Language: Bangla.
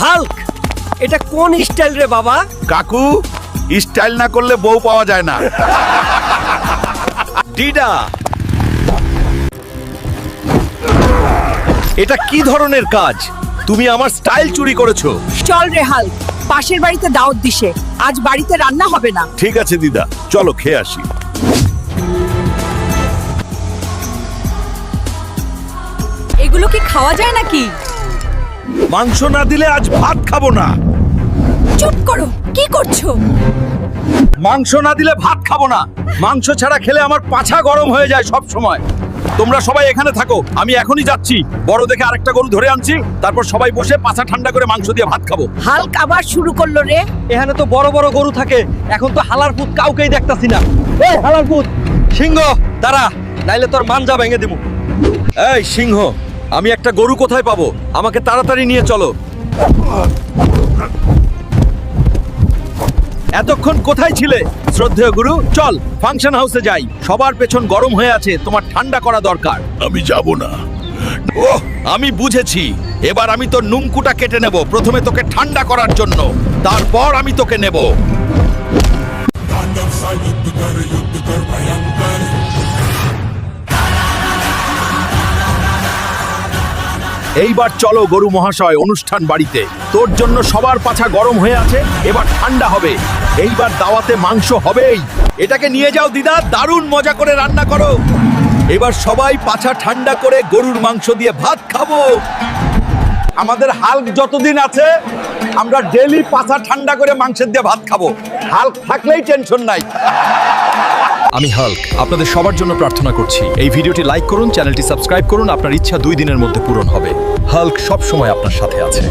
হাল্ক, এটা কোন স্টাইল রে বাবা? কাকু, স্টাইল না করলে বউ পাওয়া যায় না। ডিডা, এটা কি ধরনের কাজ? তুমি আমার স্টাইল চুরি করেছো। চল রে হাল্ক, পাশের বাড়িতে দাওয়াত দিছে, আজ বাড়িতে রান্না হবে না। ঠিক আছে দিদা, চলো খেয়ে আসি। এগুলো কি খাওয়া যায় নাকি? মাংস না দিলে আজ ভাত খাবো না। চুপ করো, কি করছো? মাংস না দিলে ভাত খাবো না। মাংস ছাড়া খেলে আমার পাছা গরম হয়ে যায় সব সময়। তোমরা সবাই এখানে থাকো, আমি এখনই যাচ্ছি। বড় দেখে আরেকটা গরু ধরে আনছি, তারপর সবাই বসে পাছা ঠান্ডা করে মাংস দিয়ে ভাত খাবো। হাল্ক আবার শুরু করলো রে। এখানে তো বড় বড় গরু থাকে, এখন তো হালার পুত কাউকেই দেখতাছি না। এই হালার পুত, সিংহ দাঁড়া, নাইলে তোর মাঞ্জা ভেঙে দেবো। এই সিংহ, আমি একটা গরু কোথায় পাবো? আমাকে তাড়াতাড়ি নিয়ে চলো। এতক্ষণ কোথায় ছিলে শ্রদ্ধেয় গুরু? চল ফাংশন হাউসে যাই। সবার পেছন গরম হয়ে আছে, তোমার ঠান্ডা করা দরকার। আমি যাব না। ওহ, আমি বুঝেছি। এবার আমি তোর নুমকুটা কেটে নেব। প্রথমে তোকে ঠান্ডা করার জন্য, তারপর আমি তোকে নেব। এইবার চলো গরু মহাশয়, অনুষ্ঠান বাড়িতে। তোর জন্য সবার পাছা গরম হয়ে আছে, এবার ঠান্ডা হবে। এইবার দাওয়াতে মাংস হবেই। এটাকে নিয়ে যাও দিদা, দারুণ মজা করে রান্না করো। এবার সবাই পাছা ঠান্ডা করে গরুর মাংস দিয়ে ভাত খাবো। আমাদের হাল্ক যতদিন আছে, আমরা ডেলি পাছা ঠান্ডা করে মাংসের দিয়ে ভাত খাবো। হাল্ক থাকলেই টেনশন নাই। আমি হাল্ক আপনাদের সবার জন্য প্রার্থনা করছি, এই ভিডিওটি লাইক করুন, চ্যানেলটি সাবস্ক্রাইব করুন। আপনার ইচ্ছা 2 দিনের মধ্যে পূরণ হবে। হাল্ক সব সময় আপনার সাথে আছে।